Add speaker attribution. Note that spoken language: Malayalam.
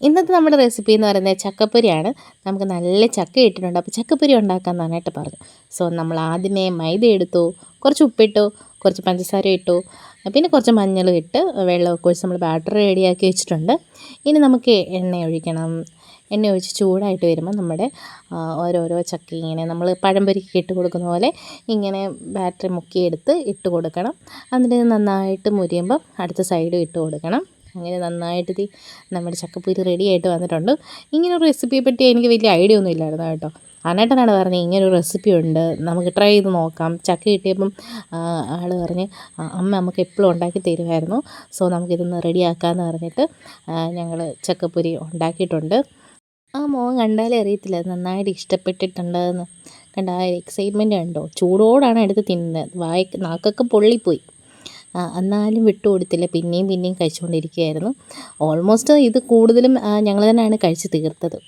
Speaker 1: ഇന്നത്തെ നമ്മുടെ റെസിപ്പി എന്ന് പറയുന്നത് ചക്കപ്പൊരിയാണ്. നമുക്ക് നല്ല ചക്ക ഇട്ടിട്ടുണ്ട്. അപ്പോൾ ചക്കപ്പൊരി ഉണ്ടാക്കാമെന്ന് പറഞ്ഞിട്ട് പറഞ്ഞു. സോ നമ്മൾ ആദ്യമേ മൈദ എടുത്തു, കുറച്ച് ഉപ്പിട്ടു, കുറച്ച് പഞ്ചസാര ഇട്ടു, പിന്നെ കുറച്ച് മഞ്ഞൾ ഇട്ട് വെള്ളമൊക്കെ ഒഴിച്ച് നമ്മൾ ബാറ്റർ റെഡിയാക്കി വെച്ചിട്ടുണ്ട്. ഇനി നമുക്ക് എണ്ണ ഒഴിക്കണം. എണ്ണ ഒഴിച്ച് ചൂടായിട്ട് വരുമ്പോൾ നമ്മുടെ ഓരോരോ ചക്ക ഇങ്ങനെ നമ്മൾ പഴംപൊരിക്ക് ഇട്ട് കൊടുക്കുന്ന പോലെ ഇങ്ങനെ ബാറ്ററി മുക്കിയെടുത്ത് ഇട്ട് കൊടുക്കണം. എന്നിട്ട് നന്നായിട്ട് മുരിയുമ്പം അടുത്ത സൈഡും ഇട്ട് കൊടുക്കണം. അങ്ങനെ നന്നായിട്ട് നമ്മുടെ ചക്കപ്പൊരി റെഡി ആയിട്ട് വന്നിട്ടുണ്ട്. ഇങ്ങനൊരു റെസിപ്പിയെ പറ്റി എനിക്ക് വലിയ ഐഡിയ ഒന്നും ഇല്ലായിരുന്നു കേട്ടോ. അനേട്ടനാണ് പറഞ്ഞത് ഇങ്ങനൊരു റെസിപ്പി ഉണ്ട്, നമുക്ക് ട്രൈ ചെയ്ത് നോക്കാം. ചക്ക കിട്ടിയപ്പം ആൾ പറഞ്ഞ് അമ്മ നമുക്ക് എപ്പോഴും ഉണ്ടാക്കി തരുമായിരുന്നു. സോ നമുക്കിതൊന്ന് റെഡിയാക്കാമെന്ന് പറഞ്ഞിട്ട് ഞങ്ങൾ ചക്കപ്പൊരി ഉണ്ടാക്കിയിട്ടുണ്ട്. ആ മോൻ കണ്ടാലേ അറിയത്തില്ല നന്നായിട്ട് ഇഷ്ടപ്പെട്ടിട്ടുണ്ടെന്ന്. കണ്ട ആ എക്സൈറ്റ്മെൻറ്റ് കണ്ടോ, ചൂടോടാണ് എടുത്ത് തിന്നുന്നത്. നാക്കൊക്കെ പൊള്ളിപ്പോയി. എന്നാലും വിട്ടുകൊടുത്തില്ല, പിന്നെയും പിന്നെയും കഴിച്ചുകൊണ്ടിരിക്കുകയായിരുന്നു. ഓൾമോസ്റ്റ് ഇത് കൂടുതലും ഞങ്ങൾ തന്നെയാണ് കഴിച്ച് തീർത്തത്.